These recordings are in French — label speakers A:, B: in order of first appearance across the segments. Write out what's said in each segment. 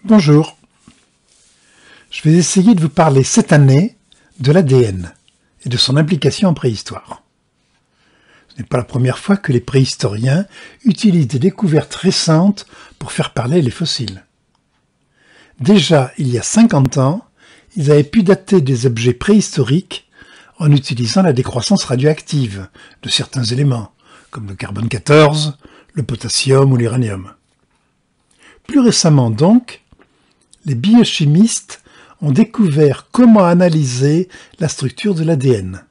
A: Bonjour, je vais essayer de vous parler cette année de l'ADN et de son implication en préhistoire. Ce n'est pas la première fois que les préhistoriens utilisent des découvertes récentes pour faire parler les fossiles. Déjà, il y a 50 ans, ils avaient pu dater des objets préhistoriques en utilisant la décroissance radioactive de certains éléments, comme le carbone 14, le potassium ou l'uranium. Plus récemment donc, les biochimistes ont découvert comment analyser la structure de l'ADN.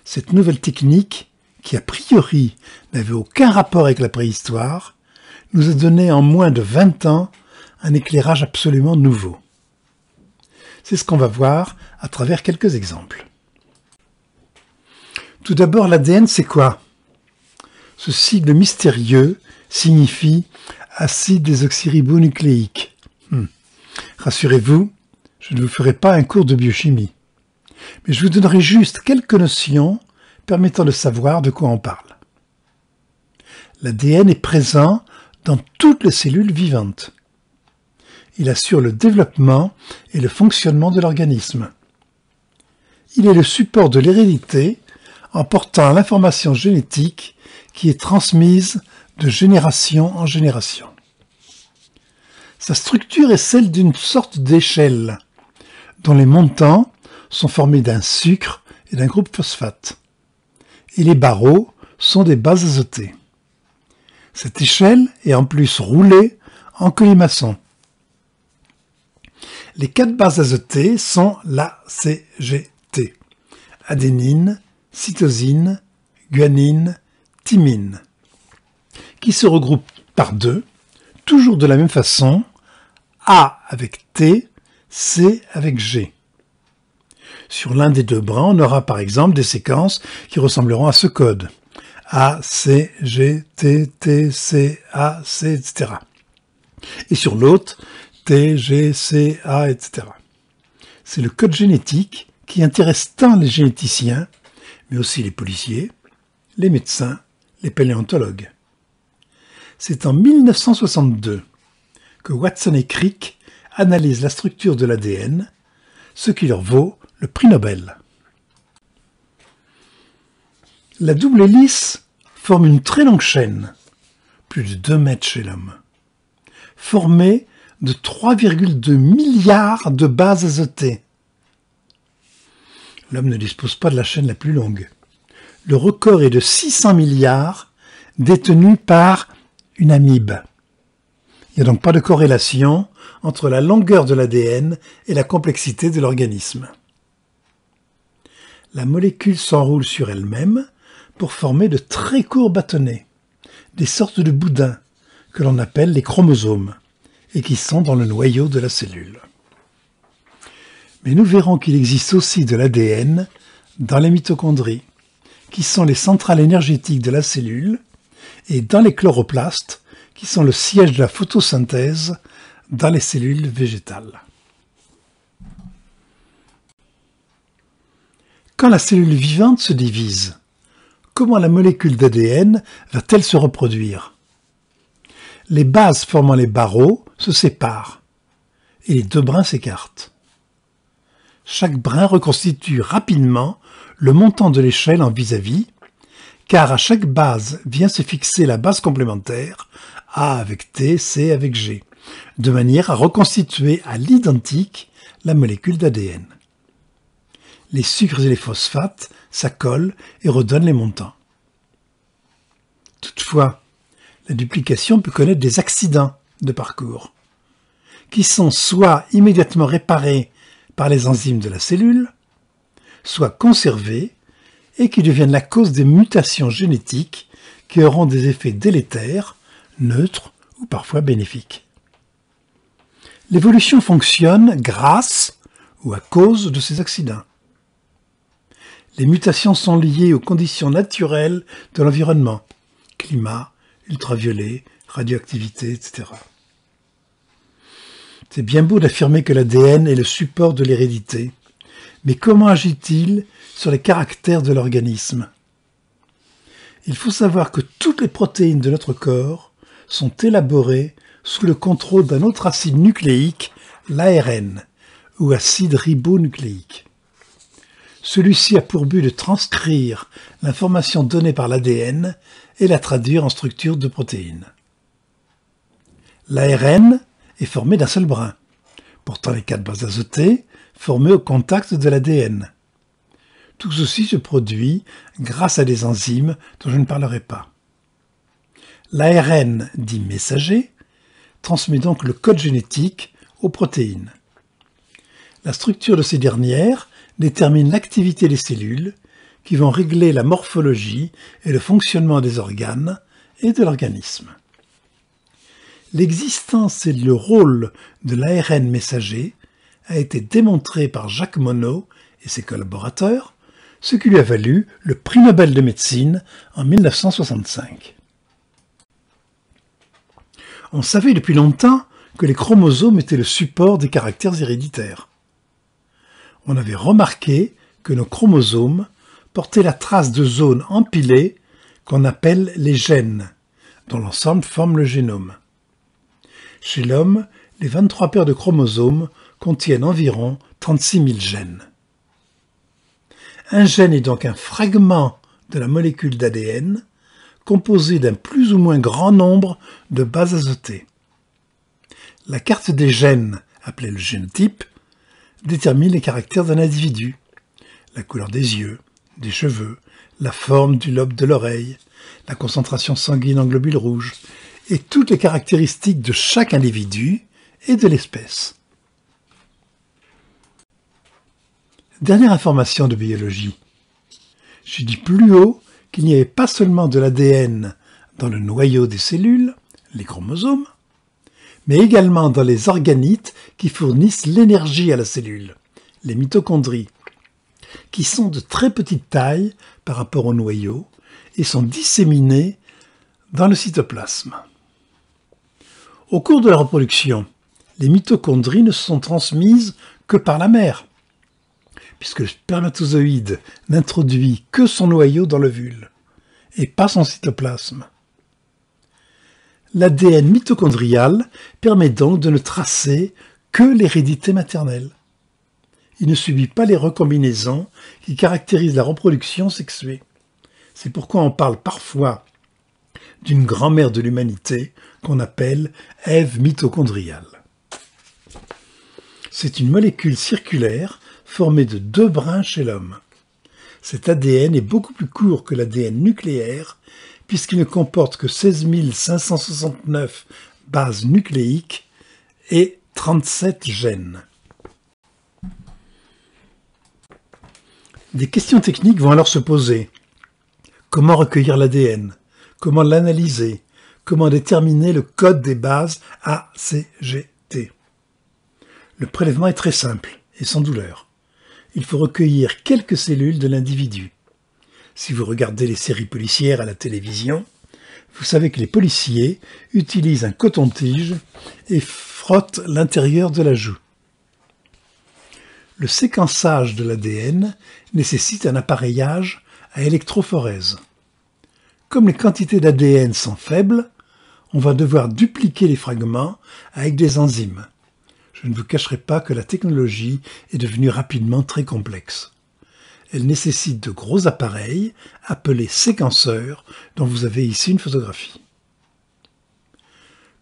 A: Cette nouvelle technique, qui a priori n'avait aucun rapport avec la préhistoire, nous a donné en moins de 20 ans un éclairage absolument nouveau. C'est ce qu'on va voir à travers quelques exemples. Tout d'abord, l'ADN, c'est quoi? Ce sigle mystérieux signifie acide désoxyribonucléique. Rassurez-vous, je ne vous ferai pas un cours de biochimie, mais je vous donnerai juste quelques notions permettant de savoir de quoi on parle. L'ADN est présent dans toutes les cellules vivantes. Il assure le développement et le fonctionnement de l'organisme. Il est le support de l'hérédité en portant l'information génétique qui est transmise de génération en génération. Sa structure est celle d'une sorte d'échelle, dont les montants sont formés d'un sucre et d'un groupe phosphate, et les barreaux sont des bases azotées. Cette échelle est en plus roulée en colimaçon. Les 4 bases azotées sont l'ACGT, adénine, cytosine, guanine, thymine, qui se regroupent par 2, toujours de la même façon, A avec T, C avec G. Sur l'un des 2 brins, on aura par exemple des séquences qui ressembleront à ce code. A, C, G, T, T, C, A, C, etc. Et sur l'autre, T, G, C, A, etc. C'est le code génétique qui intéresse tant les généticiens, mais aussi les policiers, les médecins, les paléontologues. C'est en 1962 que Watson et Crick analysent la structure de l'ADN, ce qui leur vaut le prix Nobel. La double hélice forme une très longue chaîne, plus de 2 mètres chez l'homme, formée de 3,2 milliards de bases azotées. L'homme ne dispose pas de la chaîne la plus longue. Le record est de 600 milliards, détenu par une amibe. Il n'y a donc pas de corrélation entre la longueur de l'ADN et la complexité de l'organisme. La molécule s'enroule sur elle-même pour former de très courts bâtonnets, des sortes de boudins que l'on appelle les chromosomes et qui sont dans le noyau de la cellule. Mais nous verrons qu'il existe aussi de l'ADN dans les mitochondries, qui sont les centrales énergétiques de la cellule, et dans les chloroplastes, qui sont le siège de la photosynthèse dans les cellules végétales. Quand la cellule vivante se divise, comment la molécule d'ADN va-t-elle se reproduire? Les bases formant les barreaux se séparent, et les 2 brins s'écartent. Chaque brin reconstitue rapidement le montant de l'échelle en vis-à-vis, car à chaque base vient se fixer la base complémentaire, A avec T, C avec G, de manière à reconstituer à l'identique la molécule d'ADN. Les sucres et les phosphates s'accolent et redonnent les montants. Toutefois, la duplication peut connaître des accidents de parcours, qui sont soit immédiatement réparés par les enzymes de la cellule, soit conservés et qui deviennent la cause des mutations génétiques qui auront des effets délétères, neutres ou parfois bénéfiques. L'évolution fonctionne grâce ou à cause de ces accidents. Les mutations sont liées aux conditions naturelles de l'environnement, climat, ultraviolet, radioactivité, etc. C'est bien beau d'affirmer que l'ADN est le support de l'hérédité, mais comment agit-il sur les caractères de l'organisme? Il faut savoir que toutes les protéines de notre corps sont élaborées sous le contrôle d'un autre acide nucléique, l'ARN, ou acide ribonucléique. Celui-ci a pour but de transcrire l'information donnée par l'ADN et la traduire en structure de protéines. L'ARN est formé d'un seul brin, portant les 4 bases azotées formées au contact de l'ADN. Tout ceci se produit grâce à des enzymes dont je ne parlerai pas. L'ARN, dit messager, transmet donc le code génétique aux protéines. La structure de ces dernières détermine l'activité des cellules qui vont régler la morphologie et le fonctionnement des organes et de l'organisme. L'existence et le rôle de l'ARN messager a été démontré par Jacques Monod et ses collaborateurs, ce qui lui a valu le prix Nobel de médecine en 1965. On savait depuis longtemps que les chromosomes étaient le support des caractères héréditaires. On avait remarqué que nos chromosomes portaient la trace de zones empilées qu'on appelle les gènes, dont l'ensemble forme le génome. Chez l'homme, les 23 paires de chromosomes contiennent environ 36 000 gènes. Un gène est donc un fragment de la molécule d'ADN composé d'un plus ou moins grand nombre de bases azotées. La carte des gènes, appelée le génotype, détermine les caractères d'un individu, la couleur des yeux, des cheveux, la forme du lobe de l'oreille, la concentration sanguine en globules rouges, et toutes les caractéristiques de chaque individu et de l'espèce. Dernière information de biologie. J'ai dit plus haut qu'il n'y avait pas seulement de l'ADN dans le noyau des cellules, les chromosomes, mais également dans les organites qui fournissent l'énergie à la cellule, les mitochondries, qui sont de très petite taille par rapport au noyau et sont disséminées dans le cytoplasme. Au cours de la reproduction, les mitochondries ne sont transmises que par la mère, puisque le spermatozoïde n'introduit que son noyau dans l'ovule, et pas son cytoplasme. L'ADN mitochondrial permet donc de ne tracer que l'hérédité maternelle. Il ne subit pas les recombinaisons qui caractérisent la reproduction sexuée. C'est pourquoi on parle parfois d'une grand-mère de l'humanité qu'on appelle Ève mitochondriale. C'est une molécule circulaire formée de 2 brins chez l'homme. Cet ADN est beaucoup plus court que l'ADN nucléaire puisqu'il ne comporte que 16 569 bases nucléiques et 37 gènes. Des questions techniques vont alors se poser. Comment recueillir l'ADN? Comment l'analyser? Comment déterminer le code des bases ACGT? Le prélèvement est très simple et sans douleur. Il faut recueillir quelques cellules de l'individu. Si vous regardez les séries policières à la télévision, vous savez que les policiers utilisent un coton-tige et frottent l'intérieur de la joue. Le séquençage de l'ADN nécessite un appareillage à électrophorèse. Comme les quantités d'ADN sont faibles, on va devoir dupliquer les fragments avec des enzymes. Je ne vous cacherai pas que la technologie est devenue rapidement très complexe. Elle nécessite de gros appareils appelés séquenceurs dont vous avez ici une photographie.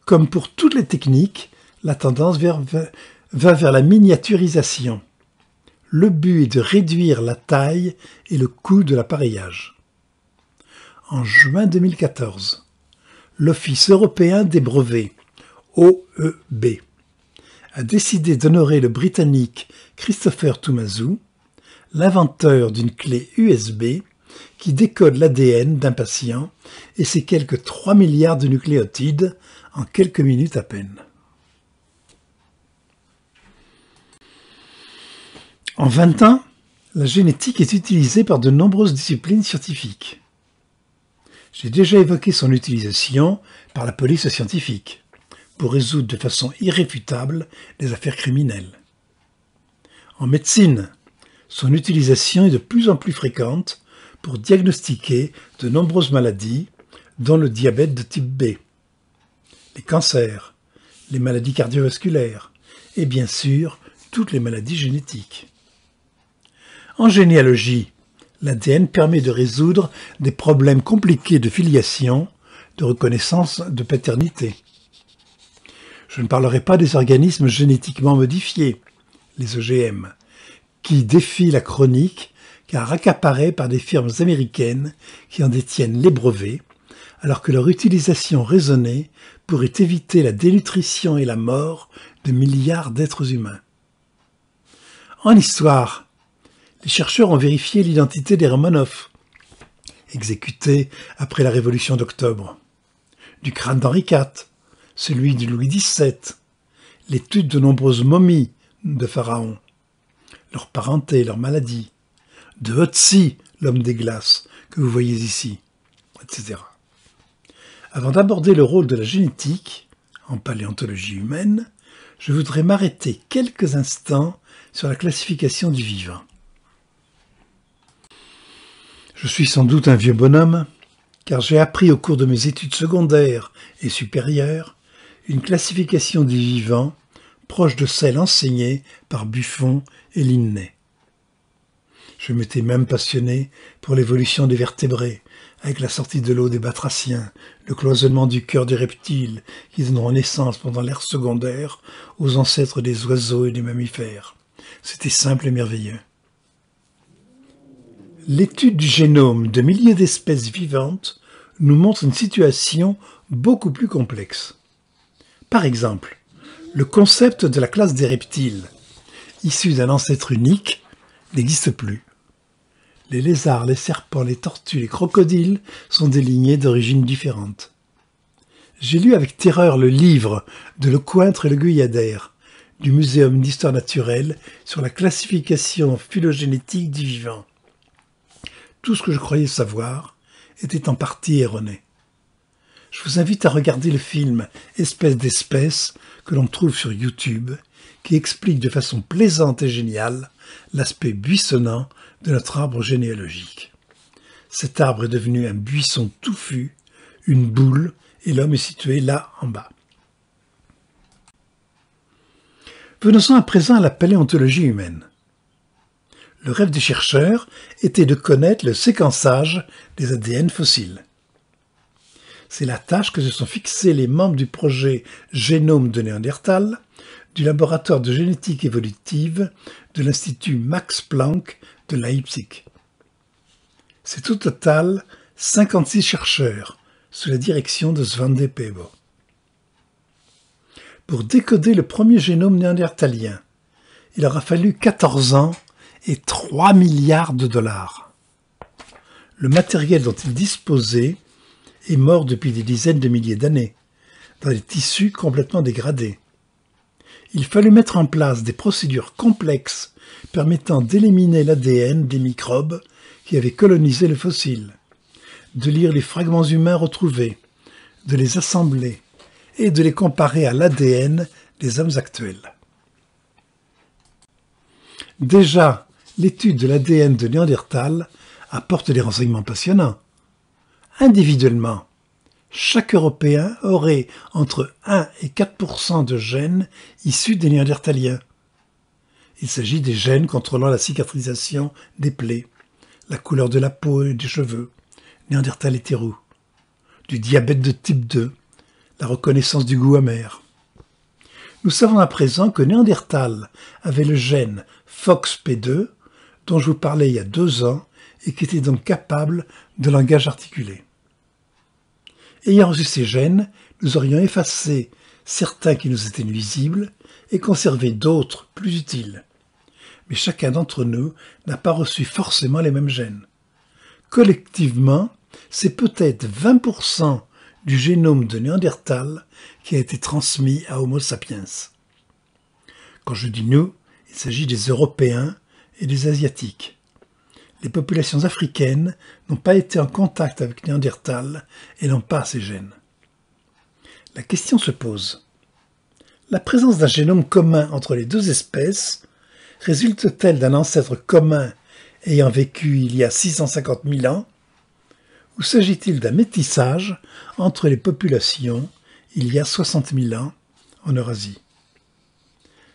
A: Comme pour toutes les techniques, la tendance va vers la miniaturisation. Le but est de réduire la taille et le coût de l'appareillage. En juin 2014, l'Office européen des brevets, OEB, a décidé d'honorer le Britannique Christopher Toumazou, l'inventeur d'une clé USB qui décode l'ADN d'un patient et ses quelques 3 milliards de nucléotides en quelques minutes à peine. En 20 ans, la génétique est utilisée par de nombreuses disciplines scientifiques. J'ai déjà évoqué son utilisation par la police scientifique pour résoudre de façon irréfutable les affaires criminelles. En médecine, son utilisation est de plus en plus fréquente pour diagnostiquer de nombreuses maladies, dont le diabète de type B, les cancers, les maladies cardiovasculaires et bien sûr toutes les maladies génétiques. En généalogie, l'ADN permet de résoudre des problèmes compliqués de filiation, de reconnaissance de paternité. Je ne parlerai pas des organismes génétiquement modifiés, les OGM, qui défient la chronique car accaparés par des firmes américaines qui en détiennent les brevets, alors que leur utilisation raisonnée pourrait éviter la dénutrition et la mort de milliards d'êtres humains. En histoire, les chercheurs ont vérifié l'identité des Romanov, exécutés après la Révolution d'Octobre, du crâne d'Henri IV, celui de Louis XVII, l'étude de nombreuses momies de pharaons, leur parenté, leur maladie, de Otzi, l'homme des glaces, que vous voyez ici, etc. Avant d'aborder le rôle de la génétique, en paléontologie humaine, je voudrais m'arrêter quelques instants sur la classification du vivant. Je suis sans doute un vieux bonhomme, car j'ai appris au cours de mes études secondaires et supérieures une classification du vivant proche de celle enseignée par Buffon et Linné. Je m'étais même passionné pour l'évolution des vertébrés, avec la sortie de l'eau des batraciens, le cloisonnement du cœur des reptiles qui donneront naissance pendant l'ère secondaire aux ancêtres des oiseaux et des mammifères. C'était simple et merveilleux. L'étude du génome de milliers d'espèces vivantes nous montre une situation beaucoup plus complexe. Par exemple, le concept de la classe des reptiles, issu d'un ancêtre unique, n'existe plus. Les lézards, les serpents, les tortues, les crocodiles sont des lignées d'origines différentes. J'ai lu avec terreur le livre de Lecointre et Le Guyadère du Muséum d'histoire naturelle sur la classification phylogénétique du vivant. Tout ce que je croyais savoir était en partie erroné. Je vous invite à regarder le film Espèce d'espèce que l'on trouve sur YouTube, qui explique de façon plaisante et géniale l'aspect buissonnant de notre arbre généalogique. Cet arbre est devenu un buisson touffu, une boule, et l'homme est situé là en bas. Venons-en à présent à la paléontologie humaine. Le rêve des chercheurs était de connaître le séquençage des ADN fossiles. C'est la tâche que se sont fixés les membres du projet Génome de Néandertal, du laboratoire de génétique évolutive de l'Institut Max Planck de Leipzig. C'est au total 56 chercheurs, sous la direction de Svante Pääbo. Pour décoder le premier génome néandertalien, il aura fallu 14 ans et 3 milliards de dollars. Le matériel dont il disposait est mort depuis des dizaines de milliers d'années, dans des tissus complètement dégradés. Il fallut mettre en place des procédures complexes permettant d'éliminer l'ADN des microbes qui avaient colonisé le fossile, de lire les fragments humains retrouvés, de les assembler et de les comparer à l'ADN des hommes actuels. Déjà, l'étude de l'ADN de Néandertal apporte des renseignements passionnants. Individuellement, chaque Européen aurait entre 1 et 4% de gènes issus des Néandertaliens. Il s'agit des gènes contrôlant la cicatrisation des plaies, la couleur de la peau et des cheveux, Néandertal était roux, du diabète de type 2, la reconnaissance du goût amer. Nous savons à présent que Néandertal avait le gène FOXP2, dont je vous parlais il y a 2 ans, et qui était donc capable de langage articulé. Ayant reçu ces gènes, nous aurions effacé certains qui nous étaient nuisibles et conservé d'autres plus utiles. Mais chacun d'entre nous n'a pas reçu forcément les mêmes gènes. Collectivement, c'est peut-être 20% du génome de Néandertal qui a été transmis à Homo sapiens. Quand je dis nous, il s'agit des Européens et des Asiatiques. Les populations africaines n'ont pas été en contact avec Néandertal et n'ont pas ces gènes. La question se pose. La présence d'un génome commun entre les deux espèces résulte-t-elle d'un ancêtre commun ayant vécu il y a 650 000 ans, ou s'agit-il d'un métissage entre les populations il y a 60 000 ans en Eurasie.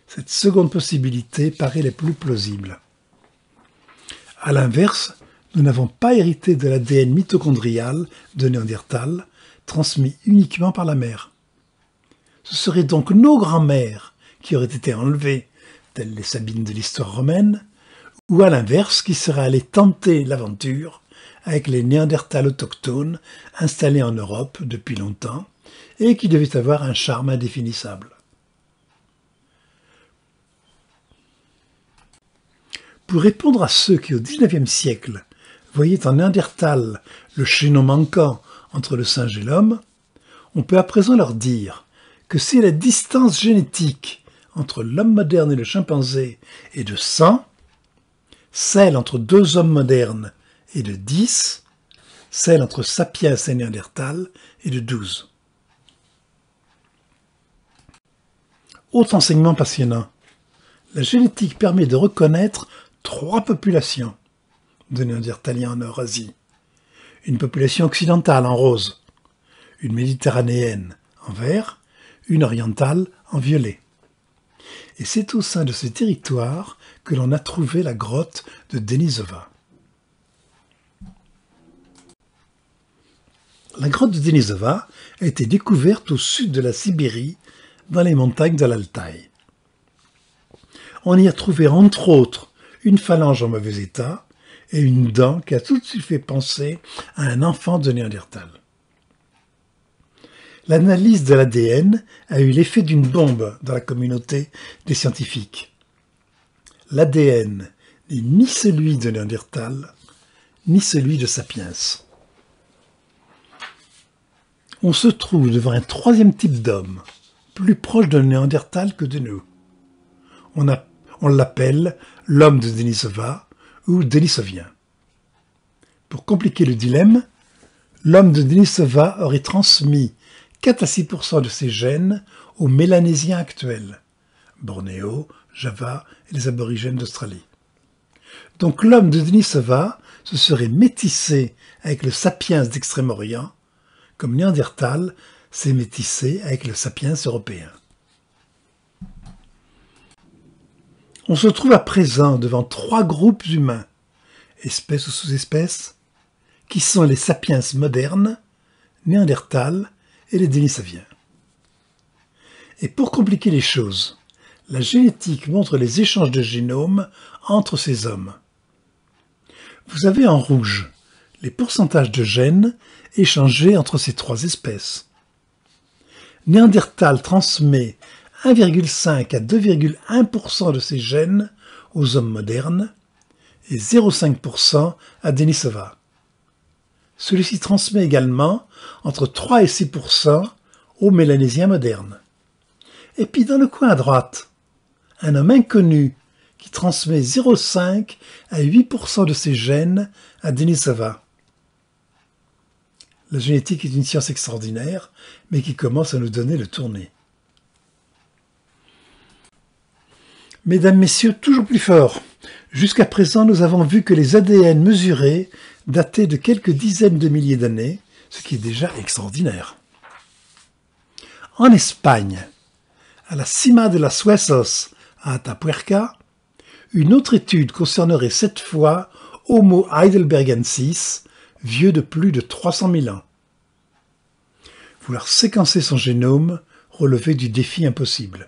A: Cette seconde possibilité paraît la plus plausible. À l'inverse, nous n'avons pas hérité de l'ADN mitochondrial de Néandertal, transmis uniquement par la mère. Ce seraient donc nos grands-mères qui auraient été enlevées, telles les Sabines de l'histoire romaine, ou à l'inverse, qui seraient allées tenter l'aventure avec les Néandertals autochtones installés en Europe depuis longtemps et qui devaient avoir un charme indéfinissable. Pour répondre à ceux qui, au XIXe siècle, voyaient en Néandertal le chaînon manquant entre le singe et l'homme, on peut à présent leur dire que si la distance génétique entre l'homme moderne et le chimpanzé est de 100, celle entre deux hommes modernes est de 10, celle entre Sapiens et Néandertal est de 12. Autre enseignement passionnant. La génétique permet de reconnaître 3 populations de Néandertaliens en Eurasie. Une population occidentale en rose, une méditerranéenne en vert, une orientale en violet. Et c'est au sein de ces territoires que l'on a trouvé la grotte de Denisova. La grotte de Denisova a été découverte au sud de la Sibérie, dans les montagnes de l'Altaï. On y a trouvé entre autres une phalange en mauvais état et une dent qui a tout de suite fait penser à un enfant de Néandertal. L'analyse de l'ADN a eu l'effet d'une bombe dans la communauté des scientifiques. L'ADN n'est ni celui de Néandertal, ni celui de Sapiens. On se trouve devant un troisième type d'homme, plus proche de Néandertal que de nous. On l'appelle l'homme de Denisova ou Denisovien. Pour compliquer le dilemme, l'homme de Denisova aurait transmis 4 à 6% de ses gènes aux Mélanésiens actuels, Bornéo, Java et les aborigènes d'Australie. Donc l'homme de Denisova se serait métissé avec le sapiens d'Extrême-Orient, comme Néandertal s'est métissé avec le sapiens européen. On se trouve à présent devant 3 groupes humains, espèces ou sous-espèces, qui sont les sapiens modernes, Néandertal et les Denisoviens. Et pour compliquer les choses, la génétique montre les échanges de génomes entre ces hommes. Vous avez en rouge les pourcentages de gènes échangés entre ces 3 espèces. Néandertal transmet 1,5 à 2,1% de ses gènes aux hommes modernes et 0,5% à Denisova. Celui-ci transmet également entre 3 et 6% aux Mélanésiens modernes. Et puis dans le coin à droite, un homme inconnu qui transmet 0,5 à 8% de ses gènes à Denisova. La génétique est une science extraordinaire, mais qui commence à nous donner le tournis. Mesdames, Messieurs, toujours plus fort. Jusqu'à présent, nous avons vu que les ADN mesurés dataient de quelques dizaines de milliers d'années, ce qui est déjà extraordinaire. En Espagne, à la Cima de las Huesos à Atapuerca, une autre étude concernerait cette fois Homo heidelbergensis, vieux de plus de 300 000 ans. Vouloir séquencer son génome relevait du défi impossible.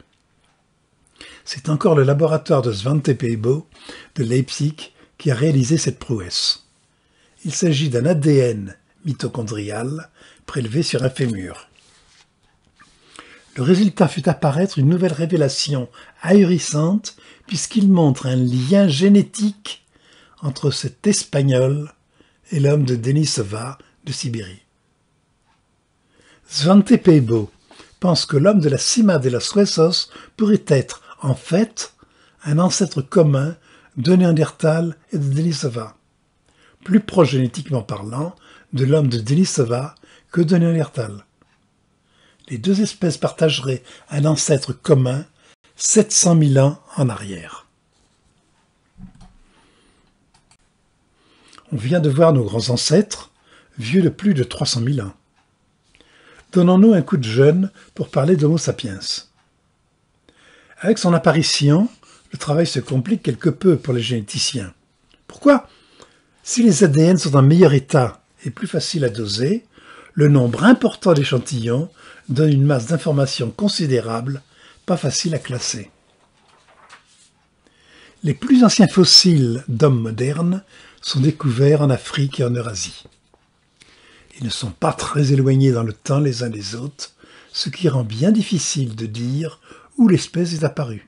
A: C'est encore le laboratoire de Svante Pääbo de Leipzig qui a réalisé cette prouesse. Il s'agit d'un ADN mitochondrial prélevé sur un fémur. Le résultat fait apparaître une nouvelle révélation ahurissante puisqu'il montre un lien génétique entre cet Espagnol et l'homme de Denisova de Sibérie. Svante Pääbo pense que l'homme de la Cima de las Huesos pourrait être, en fait, un ancêtre commun de Néandertal et de Denisova, plus proche génétiquement parlant de l'homme de Denisova que de Néandertal. Les 2 espèces partageraient un ancêtre commun 700 000 ans en arrière. On vient de voir nos grands ancêtres, vieux de plus de 300 000 ans. Donnons-nous un coup de jeûne pour parler d'Homo sapiens. Avec son apparition, le travail se complique quelque peu pour les généticiens. Pourquoi? Si les ADN sont en meilleur état et plus faciles à doser, le nombre important d'échantillons donne une masse d'informations considérable, pas facile à classer. Les plus anciens fossiles d'hommes modernes sont découverts en Afrique et en Eurasie. Ils ne sont pas très éloignés dans le temps les uns des autres, ce qui rend bien difficile de dire où l'espèce est apparue.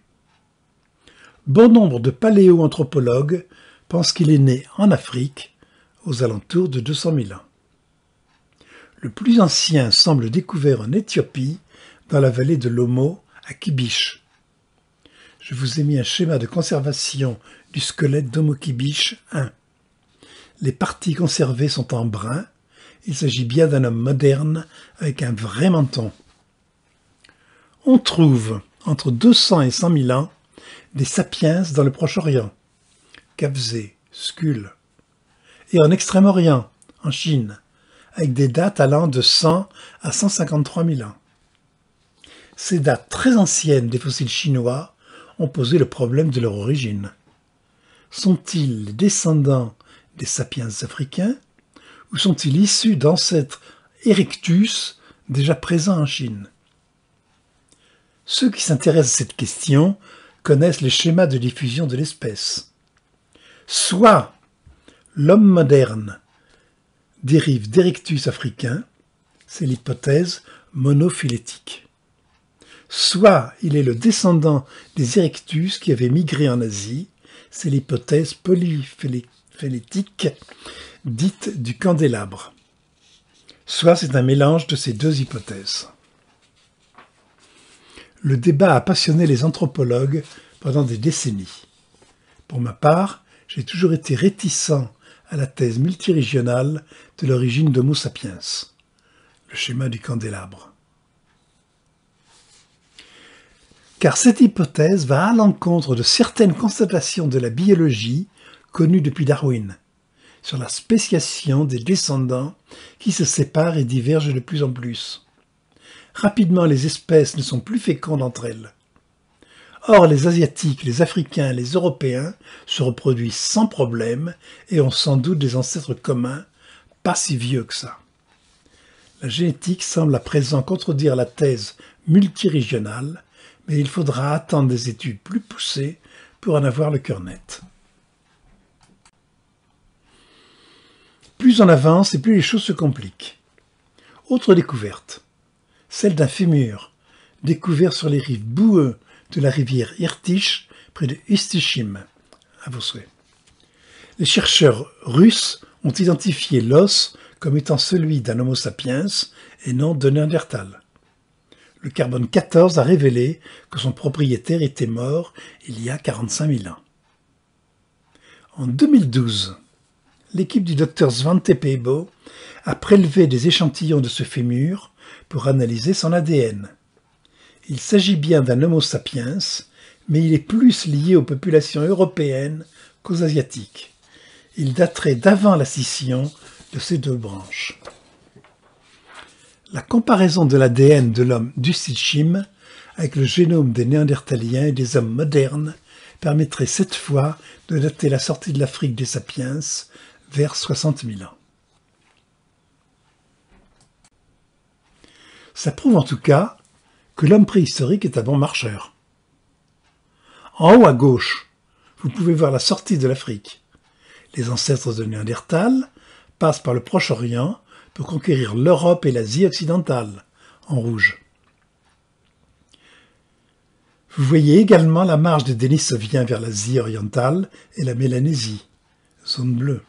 A: Bon nombre de paléoanthropologues pensent qu'il est né en Afrique aux alentours de 200 000 ans. Le plus ancien semble découvert en Éthiopie, dans la vallée de l'Omo, à Kibiche. Je vous ai mis un schéma de conservation du squelette d'Homo Kibiche 1. Les parties conservées sont en brun. Il s'agit bien d'un homme moderne avec un vrai menton. On trouve entre 200 et 100 000 ans des sapiens dans le Proche-Orient, Kavzé, Skul, et en Extrême-Orient, en Chine, avec des dates allant de 100 à 153 000 ans. Ces dates très anciennes des fossiles chinois ont posé le problème de leur origine. Sont-ils les descendants des sapiens africains ou sont-ils issus d'ancêtres Erectus déjà présents en Chine? Ceux qui s'intéressent à cette question connaissent les schémas de diffusion de l'espèce. Soit l'homme moderne dérive d'Erectus africain, c'est l'hypothèse monophylétique. Soit il est le descendant des Erectus qui avaient migré en Asie, c'est l'hypothèse polyphylétique dite du candélabre. Soit c'est un mélange de ces deux hypothèses. Le débat a passionné les anthropologues pendant des décennies. Pour ma part, j'ai toujours été réticent à la thèse multirégionale de l'origine d'Homo sapiens, le schéma du candélabre. Car cette hypothèse va à l'encontre de certaines constatations de la biologie connues depuis Darwin, sur la spéciation des descendants qui se séparent et divergent de plus en plus. Rapidement, les espèces ne sont plus fécondes entre elles. Or, les Asiatiques, les Africains et les Européens se reproduisent sans problème et ont sans doute des ancêtres communs, pas si vieux que ça. La génétique semble à présent contredire la thèse multirégionale, mais il faudra attendre des études plus poussées pour en avoir le cœur net. Plus on avance et plus les choses se compliquent. Autre découverte, celle d'un fémur, découvert sur les rives boueuses de la rivière Irtych, près de Ustishim, à vos souhaits. Les chercheurs russes ont identifié l'os comme étant celui d'un Homo sapiens et non de Néandertal. Le carbone 14 a révélé que son propriétaire était mort il y a 45 000 ans. En 2012, l'équipe du Dr Svante Pääbo a prélevé des échantillons de ce fémur pour analyser son ADN. Il s'agit bien d'un Homo sapiens, mais il est plus lié aux populations européennes qu'aux asiatiques. Il daterait d'avant la scission de ces deux branches. La comparaison de l'ADN de l'homme d'Ustishim avec le génome des Néandertaliens et des hommes modernes permettrait cette fois de dater la sortie de l'Afrique des sapiens vers 60 000 ans. Ça prouve en tout cas que l'homme préhistorique est un bon marcheur. En haut à gauche, vous pouvez voir la sortie de l'Afrique. Les ancêtres de Néandertal passent par le Proche-Orient pour conquérir l'Europe et l'Asie occidentale, en rouge. Vous voyez également la marche des Dénisoviens vers l'Asie orientale et la Mélanésie, zone bleue.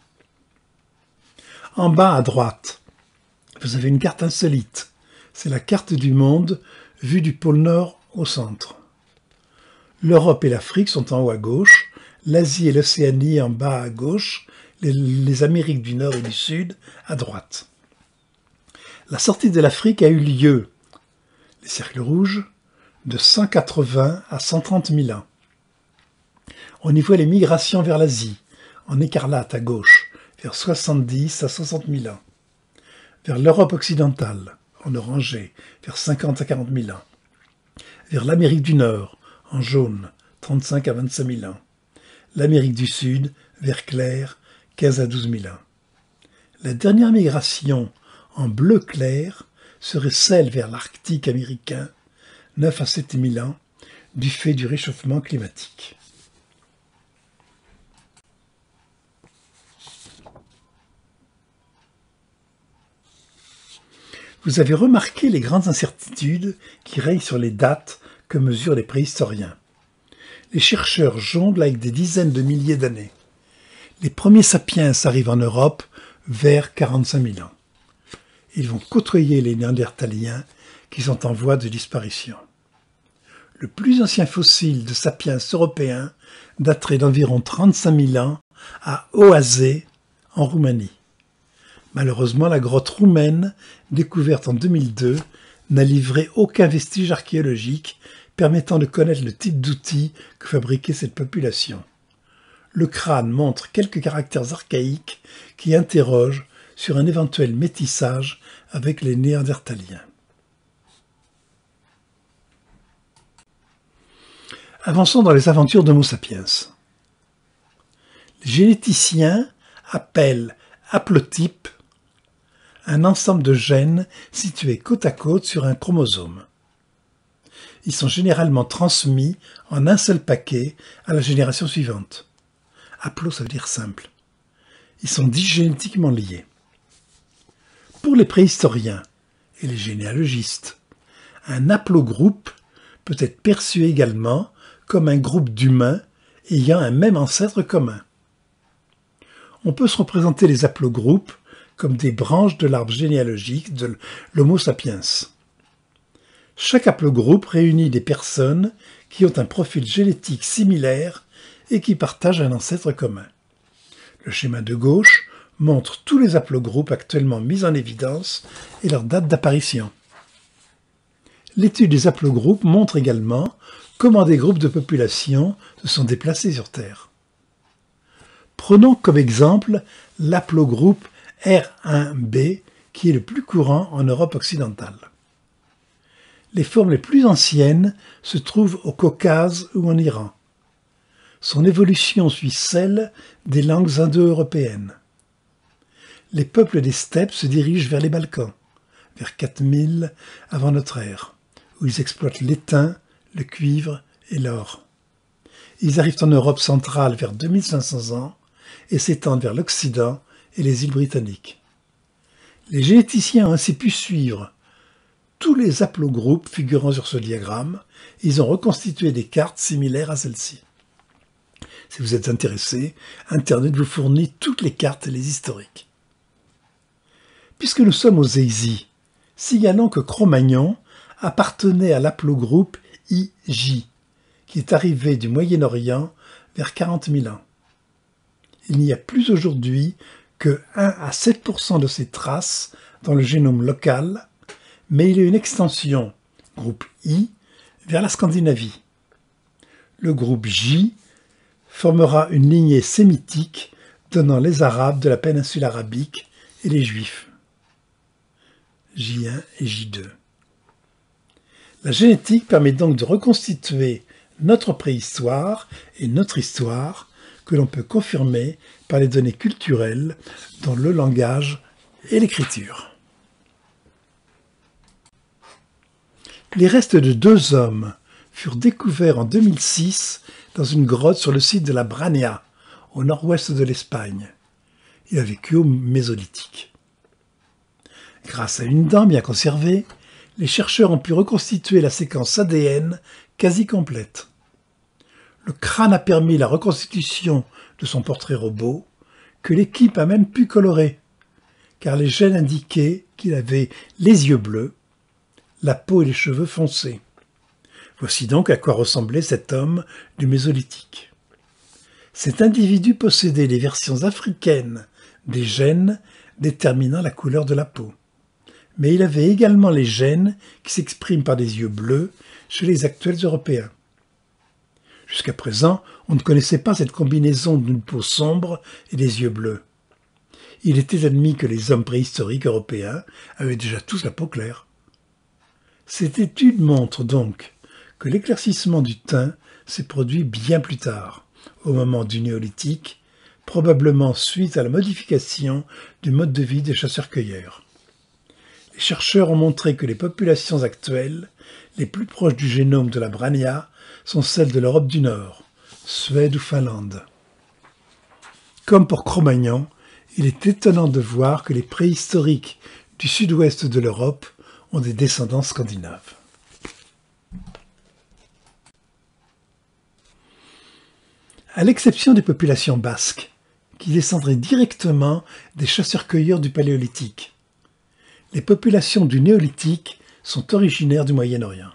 A: En bas à droite, vous avez une carte insolite. C'est la carte du monde vue du pôle Nord au centre. L'Europe et l'Afrique sont en haut à gauche, l'Asie et l'Océanie en bas à gauche, les Amériques du Nord et du Sud à droite. La sortie de l'Afrique a eu lieu, les cercles rouges, de 180 à 130 000 ans. On y voit les migrations vers l'Asie, en écarlate à gauche, vers 70 à 60 000 ans. Vers l'Europe occidentale, en orangé, vers 50 à 40 000 ans. Vers l'Amérique du Nord, en jaune, 35 à 25 000 ans. L'Amérique du Sud, vert clair, 15 à 12 000 ans. La dernière migration en bleu clair serait celle vers l'Arctique américain, 9 à 7 000 ans, du fait du réchauffement climatique. Vous avez remarqué les grandes incertitudes qui règnent sur les dates que mesurent les préhistoriens. Les chercheurs jonglent avec des dizaines de milliers d'années. Les premiers sapiens arrivent en Europe vers 45 000 ans. Ils vont côtoyer les Néandertaliens qui sont en voie de disparition. Le plus ancien fossile de sapiens européens daterait d'environ 35 000 ans à Oase, en Roumanie. Malheureusement, la grotte roumaine, découverte en 2002, n'a livré aucun vestige archéologique permettant de connaître le type d'outils que fabriquait cette population. Le crâne montre quelques caractères archaïques qui interrogent sur un éventuel métissage avec les Néandertaliens. Avançons dans les aventures d'Homo sapiens. Les généticiens appellent haplotype un ensemble de gènes situés côte à côte sur un chromosome. Ils sont généralement transmis en un seul paquet à la génération suivante. Haplo, ça veut dire simple. Ils sont dits génétiquement liés. Pour les préhistoriens et les généalogistes, un haplogroupe peut être perçu également comme un groupe d'humains ayant un même ancêtre commun. On peut se représenter les haplogroupes comme des branches de l'arbre généalogique de l'Homo sapiens. Chaque haplogroupe réunit des personnes qui ont un profil génétique similaire et qui partagent un ancêtre commun. Le schéma de gauche montre tous les haplogroupes actuellement mis en évidence et leur date d'apparition. L'étude des haplogroupes montre également comment des groupes de population se sont déplacés sur Terre. Prenons comme exemple l'aplogroupe R1b qui est le plus courant en Europe occidentale. Les formes les plus anciennes se trouvent au Caucase ou en Iran. Son évolution suit celle des langues indo-européennes. Les peuples des steppes se dirigent vers les Balkans, vers 4000 avant notre ère, où ils exploitent l'étain, le cuivre et l'or. Ils arrivent en Europe centrale vers 2500 ans et s'étendent vers l'Occident et les îles britanniques. Les généticiens ont ainsi pu suivre tous les haplogroupes figurant sur ce diagramme et ils ont reconstitué des cartes similaires à celle-ci. Si vous êtes intéressé, Internet vous fournit toutes les cartes et les historiques. Puisque nous sommes aux Zéisis, signalons que Cro-Magnon appartenait à l'aplogroupe IJ, qui est arrivé du Moyen-Orient vers 40 000 ans. Il n'y a plus aujourd'hui que 1 à 7% de ces traces dans le génome local, mais il y a une extension, groupe I, vers la Scandinavie. Le groupe J formera une lignée sémitique donnant les Arabes de la péninsule arabique et les Juifs. J1 et J2. La génétique permet donc de reconstituer notre préhistoire et notre histoire que l'on peut confirmer par les données culturelles dans le langage et l'écriture. Les restes de 2 hommes furent découverts en 2006 dans une grotte sur le site de la Brania, au nord-ouest de l'Espagne. Il a vécu au Mésolithique. Grâce à une dent bien conservée, les chercheurs ont pu reconstituer la séquence ADN quasi complète. Le crâne a permis la reconstitution de son portrait robot, que l'équipe a même pu colorer, car les gènes indiquaient qu'il avait les yeux bleus, la peau et les cheveux foncés. Voici donc à quoi ressemblait cet homme du Mésolithique. Cet individu possédait les versions africaines des gènes déterminant la couleur de la peau. Mais il avait également les gènes qui s'expriment par des yeux bleus chez les actuels Européens. Jusqu'à présent, on ne connaissait pas cette combinaison d'une peau sombre et des yeux bleus. Il était admis que les hommes préhistoriques européens avaient déjà tous la peau claire. Cette étude montre donc que l'éclaircissement du teint s'est produit bien plus tard, au moment du néolithique, probablement suite à la modification du mode de vie des chasseurs-cueilleurs. Les chercheurs ont montré que les populations actuelles, les plus proches du génome de la Brania, sont celles de l'Europe du Nord, Suède ou Finlande. Comme pour Cro-Magnon, il est étonnant de voir que les préhistoriques du sud-ouest de l'Europe ont des descendants scandinaves. À l'exception des populations basques, qui descendraient directement des chasseurs-cueilleurs du Paléolithique, les populations du Néolithique sont originaires du Moyen-Orient.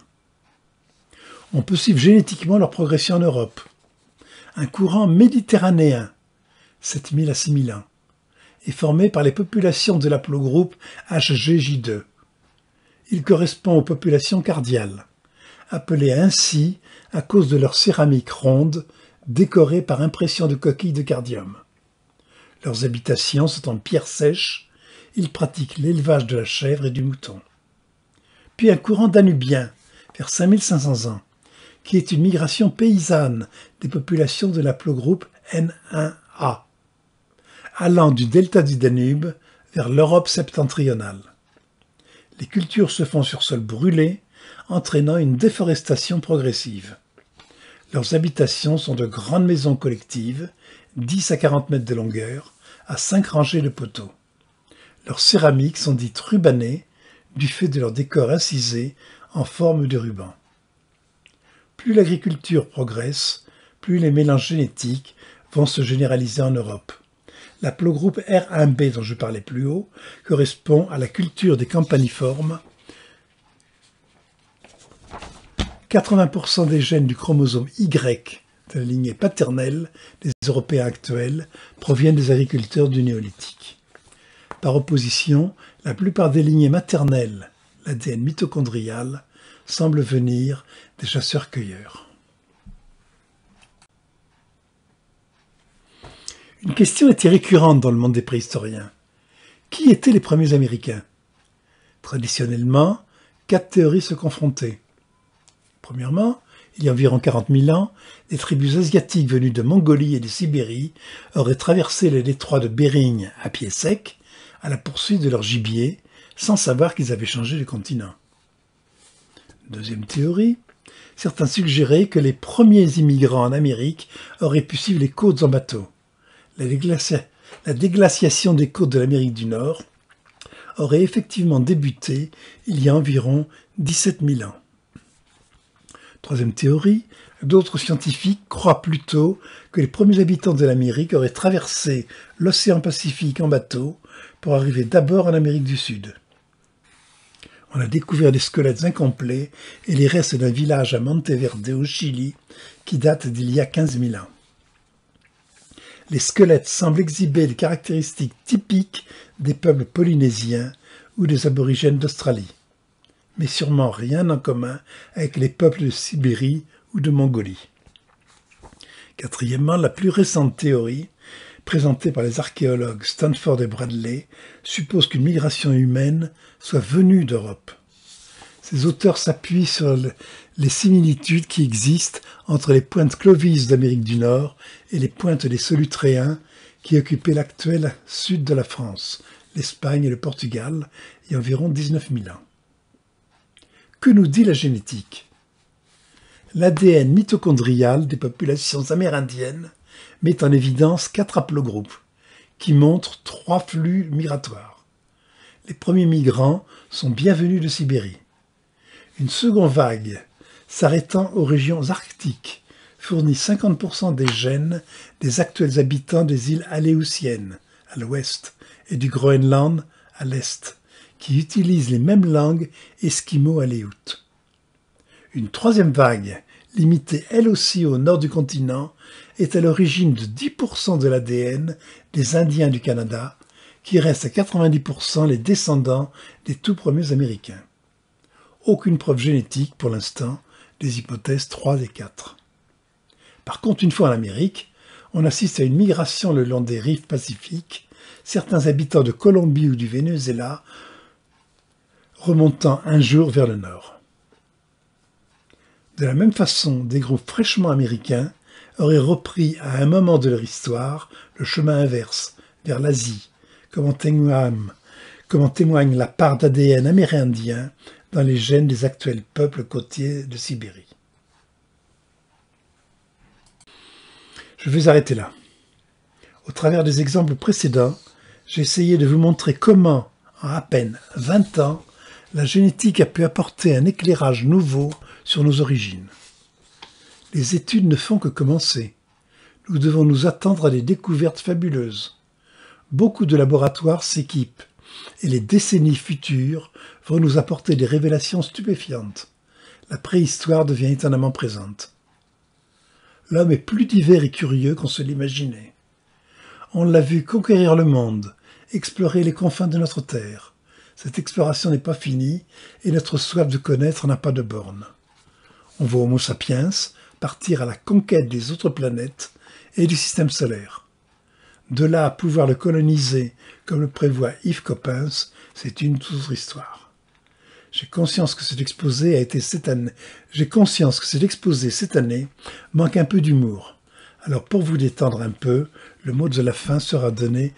A: On peut suivre génétiquement leur progression en Europe. Un courant méditerranéen, 7000 à 6000 ans, est formé par les populations de l'aplogroupe HGJ2. Il correspond aux populations cardiales, appelées ainsi à cause de leur céramique ronde décorée par impression de coquilles de cardium. Leurs habitations sont en pierre sèche, ils pratiquent l'élevage de la chèvre et du mouton. Puis un courant danubien, vers 5500 ans, qui est une migration paysanne des populations de l'aplogroupe N1A, allant du delta du Danube vers l'Europe septentrionale. Les cultures se font sur sol brûlé, entraînant une déforestation progressive. Leurs habitations sont de grandes maisons collectives, 10 à 40 mètres de longueur, à 5 rangées de poteaux. Leurs céramiques sont dites rubanées, du fait de leur décor incisé en forme de ruban. Plus l'agriculture progresse, plus les mélanges génétiques vont se généraliser en Europe. L'aplogroupe R1b dont je parlais plus haut correspond à la culture des campaniformes. 80% des gènes du chromosome Y de la lignée paternelle des Européens actuels proviennent des agriculteurs du Néolithique. Par opposition, la plupart des lignées maternelles, l'ADN mitochondrial, semble venir des chasseurs-cueilleurs. Une question était récurrente dans le monde des préhistoriens. Qui étaient les premiers Américains? Traditionnellement, 4 théories se confrontaient. Premièrement, il y a environ 40 000 ans, des tribus asiatiques venues de Mongolie et de Sibérie auraient traversé le détroit de Bering à pied sec, à la poursuite de leur gibier, sans savoir qu'ils avaient changé de continent. Deuxième théorie, certains suggéraient que les premiers immigrants en Amérique auraient pu suivre les côtes en bateau. La déglaciation des côtes de l'Amérique du Nord aurait effectivement débuté il y a environ 17 000 ans. Troisième théorie, d'autres scientifiques croient plutôt que les premiers habitants de l'Amérique auraient traversé l'océan Pacifique en bateau pour arriver d'abord en Amérique du Sud. On a découvert des squelettes incomplets et les restes d'un village à Monteverde au Chili qui date d'il y a 15 000 ans. Les squelettes semblent exhiber les caractéristiques typiques des peuples polynésiens ou des aborigènes d'Australie, mais sûrement rien en commun avec les peuples de Sibérie ou de Mongolie. Quatrièmement, la plus récente théorie, présentée par les archéologues Stanford et Bradley, suppose qu'une migration humaine soit venue d'Europe. Ces auteurs s'appuient sur les similitudes qui existent entre les pointes Clovis d'Amérique du Nord et les pointes des Solutréens qui occupaient l'actuel sud de la France, l'Espagne et le Portugal, il y a environ 19 000 ans. Que nous dit la génétique? L'ADN mitochondrial des populations amérindiennes met en évidence 4 haplogroupes qui montrent 3 flux migratoires. Les premiers migrants sont bien venus de Sibérie. Une seconde vague, s'arrêtant aux régions arctiques, fournit 50% des gènes des actuels habitants des îles Aléoutiennes, à l'ouest, et du Groenland, à l'est, qui utilisent les mêmes langues esquimaux-aléoutes. Une troisième vague, limitée elle aussi au nord du continent, est à l'origine de 10% de l'ADN des Indiens du Canada, qui restent à 90% les descendants des tout premiers Américains. Aucune preuve génétique pour l'instant des hypothèses 3 et 4. Par contre, une fois en Amérique, on assiste à une migration le long des rives pacifiques, certains habitants de Colombie ou du Venezuela remontant un jour vers le nord. De la même façon, des groupes fraîchement américains auraient repris à un moment de leur histoire le chemin inverse, vers l'Asie, comme en témoigne la part d'ADN amérindien dans les gènes des actuels peuples côtiers de Sibérie. Je vais arrêter là. Au travers des exemples précédents, j'ai essayé de vous montrer comment, en à peine 20 ans, la génétique a pu apporter un éclairage nouveau sur nos origines. Les études ne font que commencer. Nous devons nous attendre à des découvertes fabuleuses. Beaucoup de laboratoires s'équipent et les décennies futures vont nous apporter des révélations stupéfiantes. La préhistoire devient étonnamment présente. L'homme est plus divers et curieux qu'on se l'imaginait. On l'a vu conquérir le monde, explorer les confins de notre terre. Cette exploration n'est pas finie et notre soif de connaître n'a pas de borne. On voit Homo sapiens partir à la conquête des autres planètes et du système solaire. De là à pouvoir le coloniser, comme le prévoit Yves Coppens, c'est une toute autre histoire. J'ai conscience que cet exposé cette année manque un peu d'humour. Alors pour vous détendre un peu, le mot de la fin sera donné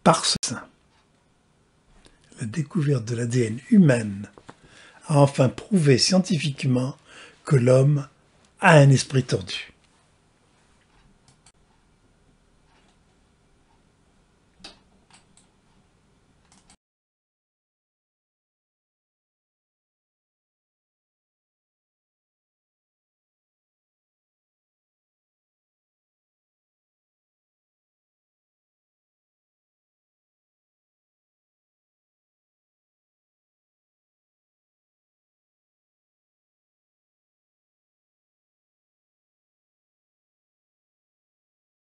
A: par ce saint. La découverte de l'ADN humaine a enfin prouvé scientifiquement que l'homme a un esprit tordu.